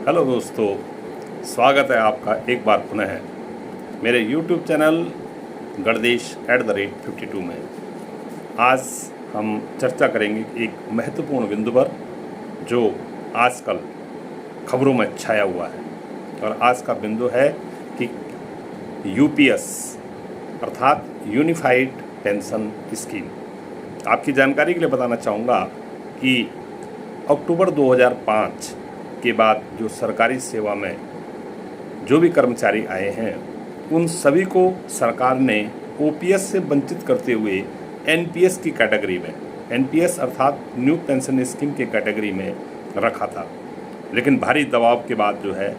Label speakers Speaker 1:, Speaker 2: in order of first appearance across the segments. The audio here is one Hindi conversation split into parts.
Speaker 1: हेलो दोस्तों, स्वागत है आपका एक बार पुनः मेरे YouTube चैनल गणदेश@52 में। आज हम चर्चा करेंगे एक महत्वपूर्ण बिंदु पर जो आजकल खबरों में छाया हुआ है, और आज का बिंदु है कि यूपीएस अर्थात यूनिफाइड पेंशन स्कीम। आपकी जानकारी के लिए बताना चाहूँगा कि अक्टूबर 2005 के बाद जो सरकारी सेवा में जो भी कर्मचारी आए हैं उन सभी को सरकार ने ओपीएस से वंचित करते हुए एनपीएस की कैटेगरी में, एनपीएस अर्थात न्यू पेंशन स्कीम के कैटेगरी में रखा था। लेकिन भारी दबाव के बाद जो है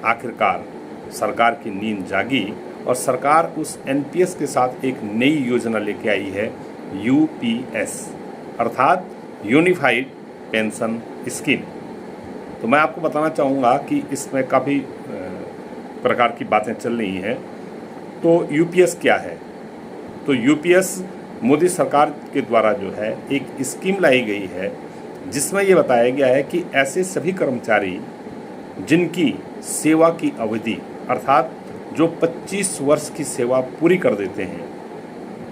Speaker 1: आखिरकार सरकार की नींद जागी और सरकार उस एनपीएस के साथ एक नई योजना लेके आई है, यूपीएस अर्थात यूनिफाइड पेंशन स्कीम। तो मैं आपको बताना चाहूँगा कि इसमें काफ़ी प्रकार की बातें चल रही हैं। तो यूपीएस क्या है? तो यूपीएस मोदी सरकार के द्वारा जो है एक स्कीम लाई गई है जिसमें ये बताया गया है कि ऐसे सभी कर्मचारी जिनकी सेवा की अवधि अर्थात जो 25 वर्ष की सेवा पूरी कर देते हैं,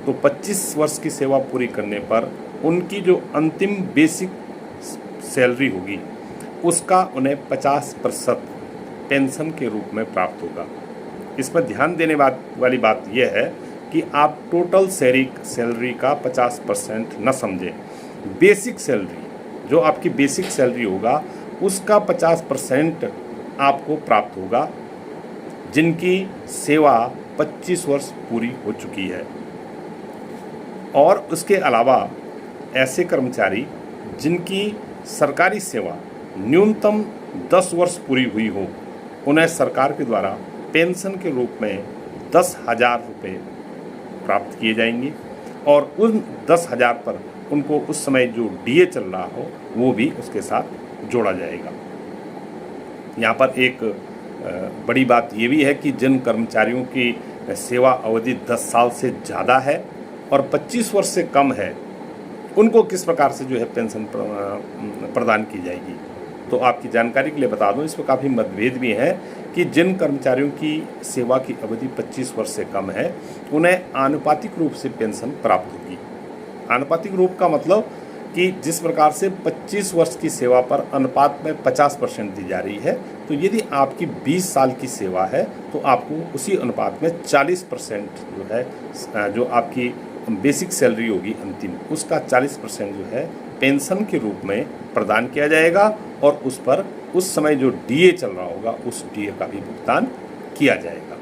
Speaker 1: तो 25 वर्ष की सेवा पूरी करने पर उनकी जो अंतिम बेसिक सैलरी होगी उसका उन्हें 50% पेंशन के रूप में प्राप्त होगा। इसमें ध्यान देने वाली बात यह है कि आप टोटल सैलरी का 50% न समझें। बेसिक सैलरी, जो आपकी बेसिक सैलरी होगा उसका 50% आपको प्राप्त होगा जिनकी सेवा 25 वर्ष पूरी हो चुकी है। और उसके अलावा ऐसे कर्मचारी जिनकी सरकारी सेवा न्यूनतम 10 वर्ष पूरी हुई हो, उन्हें सरकार के द्वारा पेंशन के रूप में 10,000 रुपये प्राप्त किए जाएंगे और उन 10,000 पर उनको उस समय जो डीए चल रहा हो वो भी उसके साथ जोड़ा जाएगा। यहाँ पर एक बड़ी बात ये भी है कि जिन कर्मचारियों की सेवा अवधि 10 साल से ज़्यादा है और 25 वर्ष से कम है, उनको किस प्रकार से जो है पेंशन प्रदान की जाएगी। तो आपकी जानकारी के लिए बता दूं, इसमें काफ़ी मतभेद भी हैं कि जिन कर्मचारियों की सेवा की अवधि 25 वर्ष से कम है उन्हें आनुपातिक रूप से पेंशन प्राप्त होगी। आनुपातिक रूप का मतलब कि जिस प्रकार से 25 वर्ष की सेवा पर अनुपात में 50% दी जा रही है, तो यदि आपकी 20 साल की सेवा है तो आपको उसी अनुपात में 40% जो है, जो आपकी बेसिक सैलरी होगी अंतिम, उसका 40% जो है पेंशन के रूप में प्रदान किया जाएगा और उस पर उस समय जो डीए चल रहा होगा उस डीए का भी भुगतान किया जाएगा।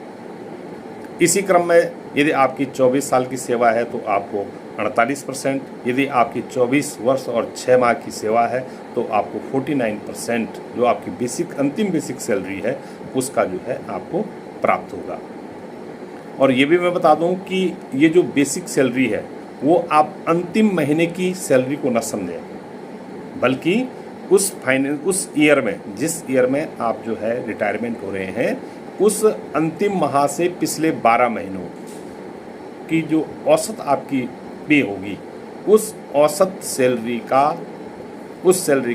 Speaker 1: इसी क्रम में यदि आपकी 24 साल की सेवा है तो आपको 48%, यदि आपकी 24 वर्ष और 6 माह की सेवा है तो आपको 49% जो आपकी अंतिम बेसिक सैलरी है उसका जो है आपको प्राप्त होगा। और ये भी मैं बता दूं कि ये जो बेसिक सैलरी है वो आप अंतिम महीने की सैलरी को न समझें, बल्कि उस ईयर में, जिस ईयर में आप जो है रिटायरमेंट हो रहे हैं, उस अंतिम माह से पिछले 12 महीनों की जो औसत आपकी पे होगी उस सैलरी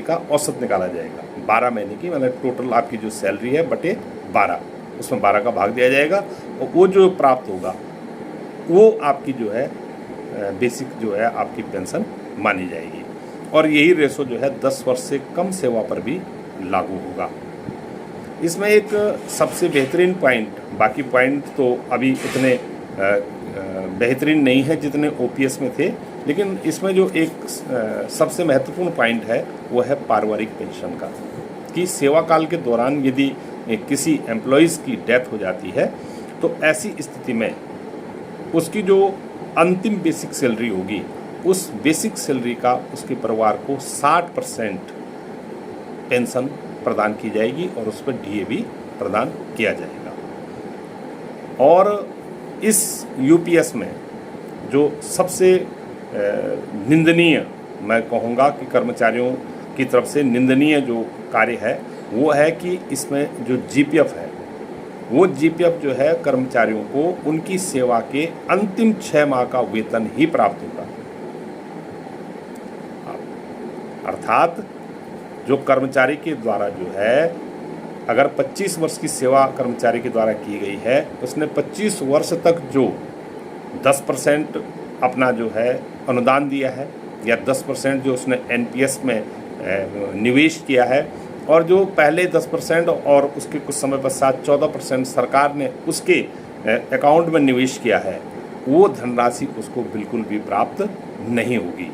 Speaker 1: का औसत निकाला जाएगा। 12 महीने की मतलब टोटल आपकी जो सैलरी है बटे 12, उसमें 12 का भाग दिया जाएगा और वो जो प्राप्त होगा वो आपकी जो है बेसिक जो है आपकी पेंशन मानी जाएगी। और यही रेशो जो है 10 वर्ष से कम सेवा पर भी लागू होगा। इसमें एक सबसे बेहतरीन पॉइंट, बाकी पॉइंट तो अभी उतने बेहतरीन नहीं है जितने ओपीएस में थे, लेकिन इसमें जो एक सबसे महत्वपूर्ण पॉइंट है वो है पारिवारिक पेंशन का, कि सेवा काल के दौरान यदि किसी एम्प्लॉइज़ की डेथ हो जाती है तो ऐसी स्थिति में उसकी जो अंतिम बेसिक सैलरी होगी उस बेसिक सैलरी का उसके परिवार को 60% पेंशन प्रदान की जाएगी और उस पर डीए भी प्रदान किया जाएगा। और इस यूपीएस में जो सबसे निंदनीय, मैं कहूँगा कि कर्मचारियों की तरफ से निंदनीय जो कार्य है वो है कि इसमें जो जीपीएफ है, वो जीपीएफ जो है कर्मचारियों को उनकी सेवा के अंतिम 6 माह का वेतन ही प्राप्त होगा। अर्थात जो कर्मचारी के द्वारा जो है अगर 25 वर्ष की सेवा कर्मचारी के द्वारा की गई है, उसने 25 वर्ष तक जो 10% अपना जो है अनुदान दिया है या 10% जो उसने एनपीएस में निवेश किया है, और जो पहले 10% और उसके कुछ समय पश्चात 14% सरकार ने उसके अकाउंट में निवेश किया है, वो धनराशि उसको बिल्कुल भी प्राप्त नहीं होगी।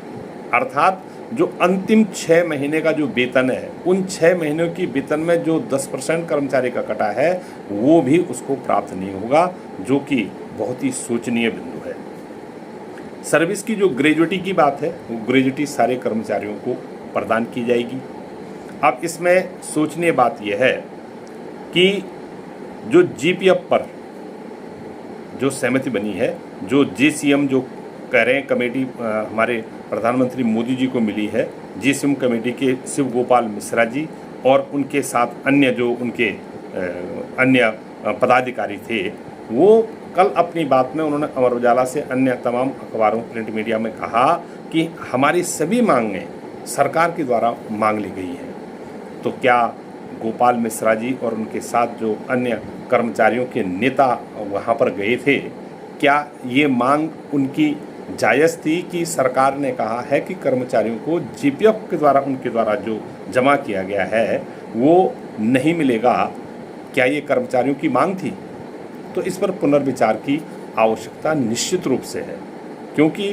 Speaker 1: अर्थात जो अंतिम 6 महीने का जो वेतन है, उन 6 महीनों की वेतन में जो 10% कर्मचारी का कटा है वो भी उसको प्राप्त नहीं होगा, जो कि बहुत ही शोचनीय बिंदु है। सर्विस की जो ग्रेजुटी की बात है, वो ग्रेजुटी सारे कर्मचारियों को प्रदान की जाएगी। अब इसमें सोचनीय बात यह है कि जो जीपीएफ पर जो सहमति बनी है, जो जेसीएम जो कह रहे हैं कमेटी हमारे प्रधानमंत्री मोदी जी को मिली है, जेसीएम कमेटी के शिव गोपाल मिश्रा जी और उनके साथ अन्य जो उनके अन्य पदाधिकारी थे, वो कल अपनी बात में उन्होंने अमर उजाला से अन्य तमाम अखबारों प्रिंट मीडिया में कहा कि हमारी सभी मांगें सरकार के द्वारा मांग ली गई हैं। तो क्या गोपाल मिश्रा जी और उनके साथ जो अन्य कर्मचारियों के नेता वहाँ पर गए थे, क्या ये मांग उनकी जायज़ थी कि सरकार ने कहा है कि कर्मचारियों को जीपीएफ के द्वारा उनके द्वारा जो जमा किया गया है वो नहीं मिलेगा? क्या ये कर्मचारियों की मांग थी? तो इस पर पुनर्विचार की आवश्यकता निश्चित रूप से है, क्योंकि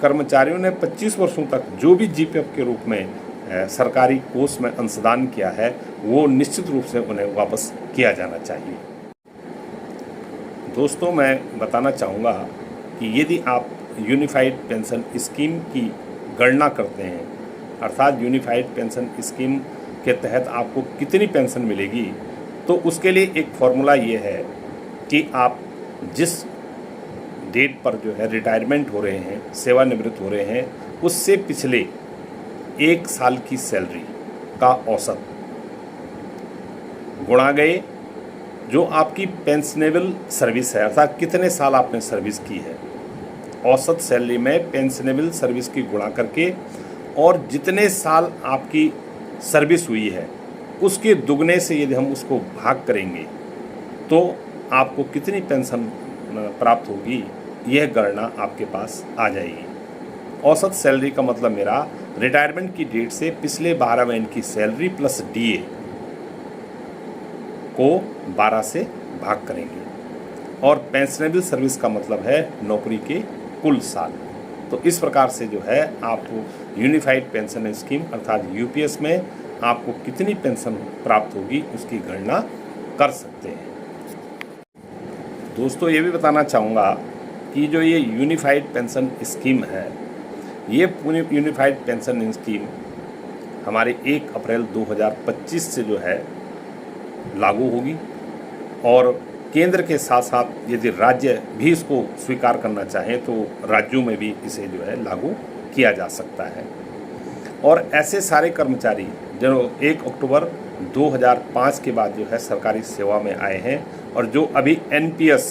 Speaker 1: कर्मचारियों ने 25 वर्षों तक जो भी जीपीएफ के रूप में सरकारी कोष में अंशदान किया है, वो निश्चित रूप से उन्हें वापस किया जाना चाहिए। दोस्तों, मैं बताना चाहूँगा कि यदि आप यूनिफाइड पेंशन स्कीम की गणना करते हैं, अर्थात यूनिफाइड पेंशन स्कीम के तहत आपको कितनी पेंशन मिलेगी, तो उसके लिए एक फॉर्मूला ये है कि आप जिस डेट पर जो है रिटायरमेंट हो रहे हैं, सेवानिवृत्त हो रहे हैं, उससे पिछले 1 साल की सैलरी का औसत गुणा गए जो आपकी पेंशनेबल सर्विस है, अर्थात कितने साल आपने सर्विस की है, औसत सैलरी में पेंशनेबल सर्विस की गुणा करके, और जितने साल आपकी सर्विस हुई है उसके दुगने से यदि हम उसको भाग करेंगे तो आपको कितनी पेंशन प्राप्त होगी, यह गणना आपके पास आ जाएगी। औसत सैलरी का मतलब मेरा रिटायरमेंट की डेट से पिछले 12 महीने की सैलरी प्लस डीए को 12 से भाग करेंगे, और पेंशनेबल सर्विस का मतलब है नौकरी के कुल साल। तो इस प्रकार से जो है आप यूनिफाइड पेंशन स्कीम अर्थात यूपीएस में आपको कितनी पेंशन प्राप्त होगी उसकी गणना कर सकते हैं। दोस्तों, ये भी बताना चाहूँगा कि जो ये यूनिफाइड पेंशन स्कीम है, ये पूरी यूनिफाइड पेंशन स्कीम हमारे 1 अप्रैल 2025 से जो है लागू होगी, और केंद्र के साथ साथ यदि राज्य भी इसको स्वीकार करना चाहें तो राज्यों में भी इसे जो है लागू किया जा सकता है। और ऐसे सारे कर्मचारी जो 1 अक्टूबर 2005 के बाद जो है सरकारी सेवा में आए हैं, और जो अभी एनपीएस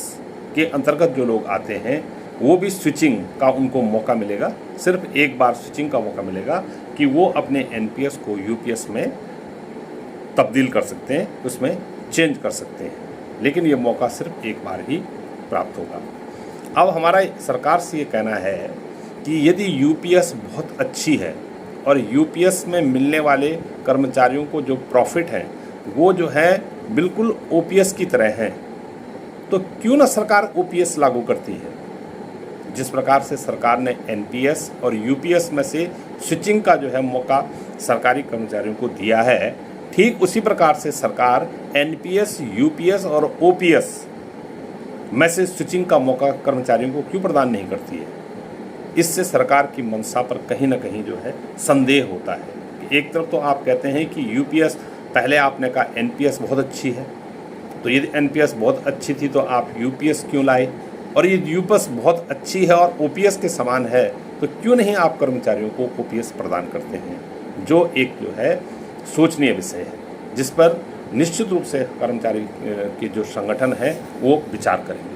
Speaker 1: के अंतर्गत जो लोग आते हैं, वो भी स्विचिंग का उनको मौका मिलेगा। सिर्फ एक बार स्विचिंग का मौका मिलेगा कि वो अपने एनपीएस को यूपीएस में तब्दील कर सकते हैं, उसमें चेंज कर सकते हैं, लेकिन ये मौका सिर्फ एक बार ही प्राप्त होगा। अब हमारा सरकार से ये कहना है कि यदि यूपीएस बहुत अच्छी है और यूपीएस में मिलने वाले कर्मचारियों को जो प्रॉफिट है वो जो है बिल्कुल ओपीएस की तरह है, तो क्यों ना सरकार ओपीएस लागू करती है। जिस प्रकार से सरकार ने एनपीएस और यूपीएस में से स्विचिंग का जो है मौका सरकारी कर्मचारियों को दिया है, ठीक उसी प्रकार से सरकार एनपीएस, यूपीएस और ओपीएस में से स्विचिंग का मौका कर्मचारियों को क्यों प्रदान नहीं करती है। इससे सरकार की मंशा पर कहीं ना कहीं जो है संदेह होता है। एक तरफ तो आप कहते हैं कि यूपीएस, पहले आपने कहा एनपीएस बहुत अच्छी है, तो यदि एनपीएस बहुत अच्छी थी तो आप यूपीएस क्यों लाए, और ये यूपीएस बहुत अच्छी है और ओपीएस के समान है तो क्यों नहीं आप कर्मचारियों को ओपीएस प्रदान करते हैं, जो एक जो है सोचनीय विषय है, जिस पर निश्चित रूप से कर्मचारी के जो संगठन है वो विचार करेंगे।